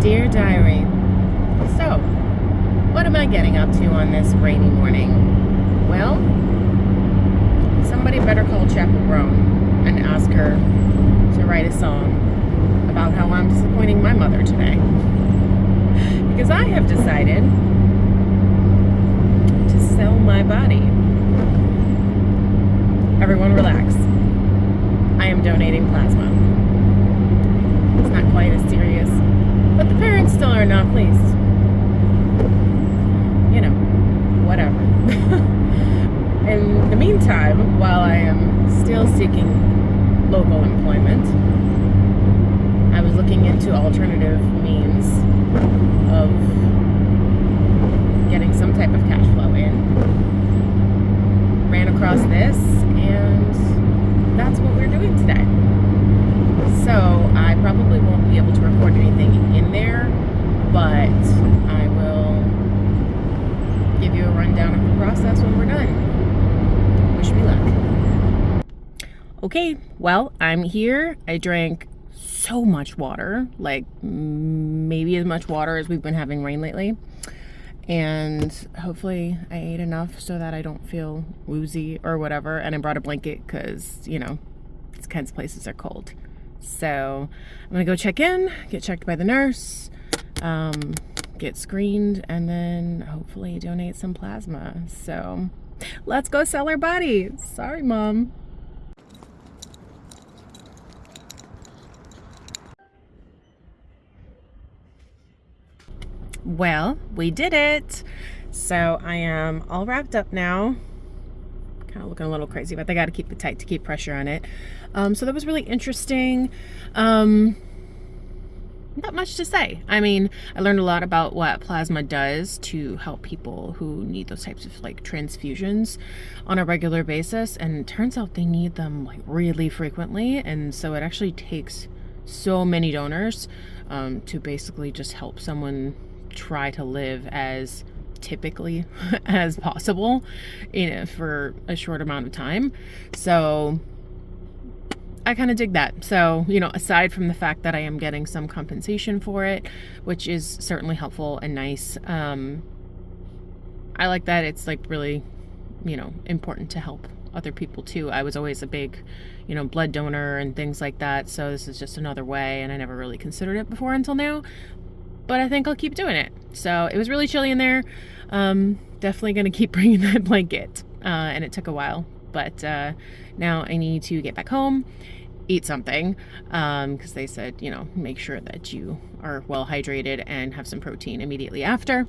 Dear Diary, so what am I getting up to on this rainy morning? Well, somebody better call Chaperone and ask her to write a song about how I'm disappointing my mother today. Because I have decided to sell my body. Everyone relax. I am donating plasma. It's not quite as serious, but the parents still are not pleased. You know, whatever. In the meantime, while I am still seeking local employment, I was looking into alternative means of getting some type of cash flow in. Ran across this, and that's what we're doing today. So I probably won't be able to record anything in there, but I will give you a rundown of the process when we're done. Wish me luck. Okay, well, I'm here. I drank so much water, like maybe as much water as we've been having rain lately. And hopefully I ate enough so that I don't feel woozy or whatever. And I brought a blanket because, you know, these kinds of places are cold. So I'm gonna go check in, get checked by the nurse, get screened, and then hopefully donate some plasma. So let's go sell our body. Sorry, Mom. Well, we did it. So I am all wrapped up now. Kind of looking a little crazy, but they got to keep it tight to keep pressure on it. So that was really interesting. Not much to say. I mean, I learned a lot about what plasma does to help people who need those types of like transfusions on a regular basis. And it turns out they need them like really frequently. And so it actually takes so many donors to basically just help someone try to live as typically as possible, you know, for a short amount of time. So I kind of dig that. So, you know, aside from the fact that I am getting some compensation for it, which is certainly helpful and nice, I like that it's like really, you know, important to help other people too. I was always a big, you know, blood donor and things like that. So this is just another way, and I never really considered it before until now. But I think I'll keep doing it. So it was really chilly in there. Definitely going to keep bringing that blanket. And it took a while. But now I need to get back home, eat something. Because they said, you know, make sure that you are well hydrated and have some protein immediately after.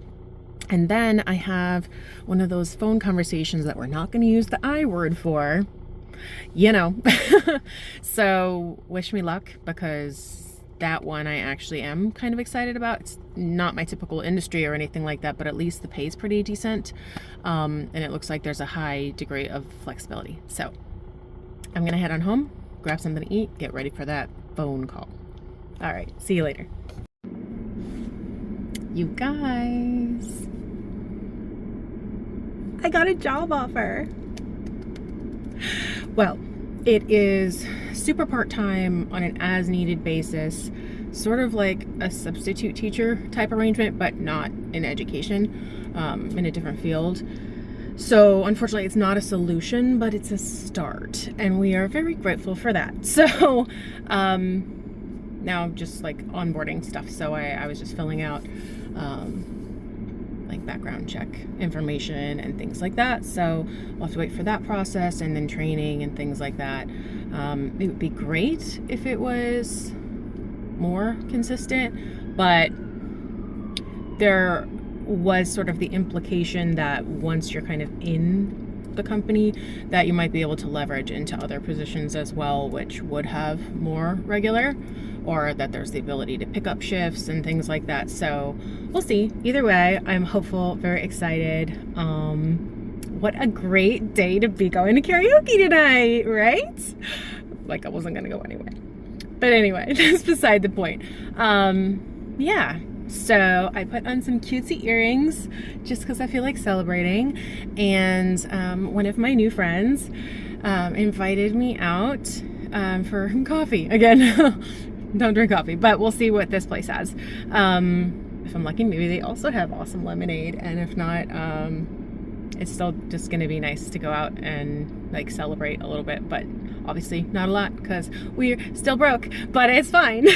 And then I have one of those phone conversations that we're not going to use the I word for. You know. So wish me luck, because that one I actually am kind of excited about. It's not my typical industry or anything like that, but at least the pay is pretty decent. And it looks like there's a high degree of flexibility. So I'm gonna head on home, grab something to eat, get ready for that phone call. All right, see you later. You guys, I got a job offer. Well, it is super part-time on an as-needed basis, sort of like a substitute teacher type arrangement, but not in education, in a different field. So unfortunately it's not a solution, but it's a start, and we are very grateful for that. So now just like onboarding stuff. So I was just filling out like background check information and things like that. So we'll have to wait for that process, and then training and things like that. It would be great if it was more consistent, but there was sort of the implication that once you're kind of in the company, that you might be able to leverage into other positions as well, which would have more regular, or that there's the ability to pick up shifts and things like that. So we'll see. Either way, I'm hopeful, very excited. What a great day to be going to karaoke tonight, right? Like I wasn't gonna go anyway. But anyway, that's beside the point. Yeah, so I put on some cutesy earrings just because I feel like celebrating. And one of my new friends invited me out for coffee. Again, don't drink coffee, but we'll see what this place has. If I'm lucky, maybe they also have awesome lemonade, and if not, it's still just gonna be nice to go out and like celebrate a little bit, but obviously not a lot because we're still broke, but it's fine.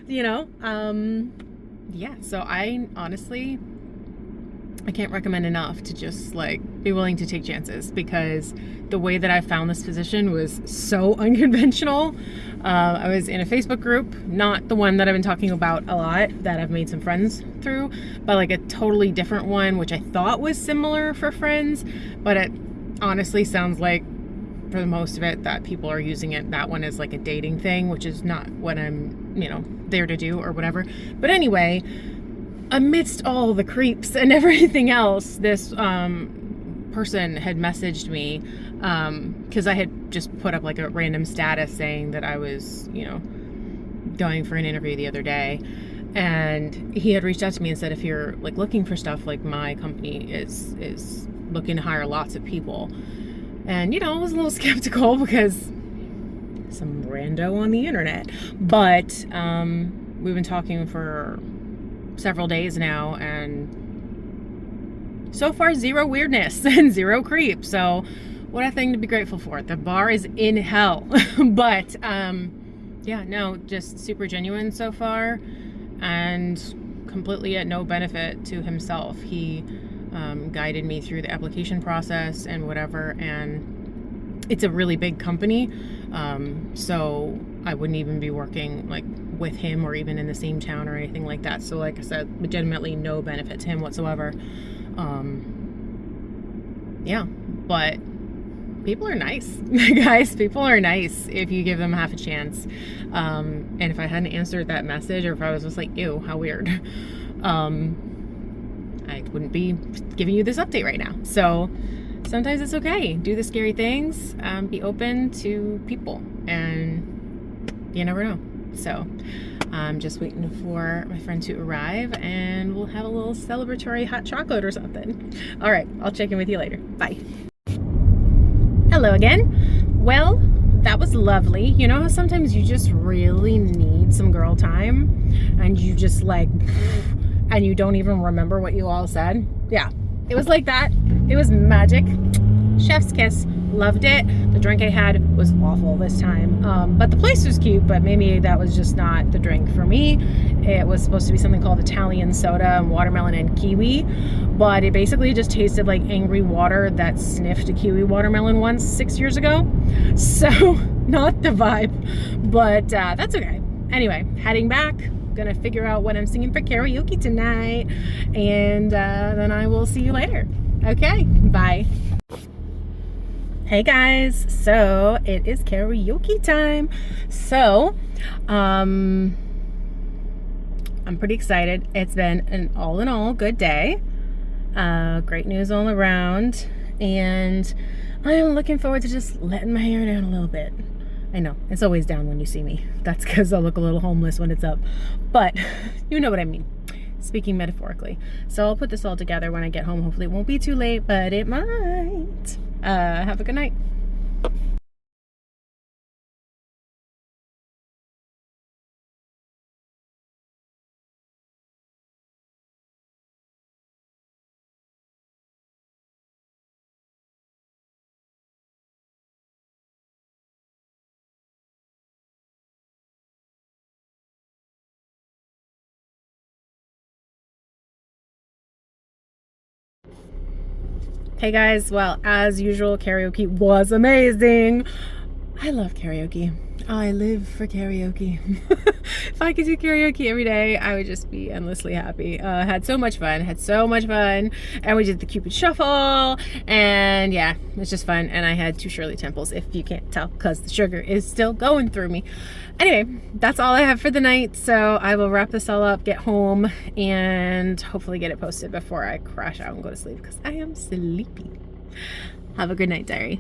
You know, yeah, so I honestly, I can't recommend enough to just like be willing to take chances, because the way that I found this position was so unconventional. I was in a Facebook group, not the one that I've been talking about a lot, that I've made some friends through, but like a totally different one, which I thought was similar for friends, but it honestly sounds like, for the most of it, that people are using it, that one is like a dating thing, which is not what I'm, you know, there to do or whatever. But anyway, amidst all the creeps and everything else, this person had messaged me because I had just put up like a random status saying that I was, you know, going for an interview the other day, and he had reached out to me and said, if you're like looking for stuff, like my company is looking to hire lots of people. And, you know, I was a little skeptical because some rando on the internet. But we've been talking for several days now, and so far zero weirdness and zero creep. So what a thing to be grateful for. The bar is in hell. But yeah, no, just super genuine so far, and completely at no benefit to himself. He guided me through the application process and whatever, and it's a really big company, so I wouldn't even be working like with him or even in the same town or anything like that. So like I said, legitimately no benefit to him whatsoever. Yeah, but people are nice. Guys, people are nice if you give them half a chance. And if I hadn't answered that message, or if I was just like, ew, how weird, I wouldn't be giving you this update right now. So sometimes it's okay. Do the scary things. Be open to people, and you never know. So I'm just waiting for my friend to arrive, and we'll have a little celebratory hot chocolate or something. All right, I'll check in with you later. Bye. Hello again. Well, that was lovely. You know how sometimes you just really need some girl time, and you just like, and you don't even remember what you all said? Yeah, it was like that. It was magic. Chef's kiss. Loved it. The drink I had was awful this time. But the place was cute, but maybe that was just not the drink for me. It was supposed to be something called Italian soda and watermelon and kiwi, but it basically just tasted like angry water that sniffed a kiwi watermelon once 6 years ago. So not the vibe, but that's okay. Anyway, heading back. Gonna figure out what I'm singing for karaoke tonight, and then I will see you later. Okay, bye. Hey guys, so it is karaoke time. So I'm pretty excited. It's been an all in all good day. Great news all around, and I am looking forward to just letting my hair down a little bit. I know, it's always down when you see me. That's because I look a little homeless when it's up. But you know what I mean, speaking metaphorically. So I'll put this all together when I get home. Hopefully it won't be too late, but it might. Have a good night. Hey guys, well, as usual, karaoke was amazing. I love karaoke. I live for karaoke. If I could do karaoke every day, I would just be endlessly happy. Had so much fun, and we did the Cupid Shuffle, and yeah, it's just fun. And I had 2 Shirley Temples, if you can't tell, because the sugar is still going through me. Anyway, that's all I have for the night, so I will wrap this all up, get home, and hopefully get it posted before I crash out and go to sleep, because I am sleepy. Have a good night, diary.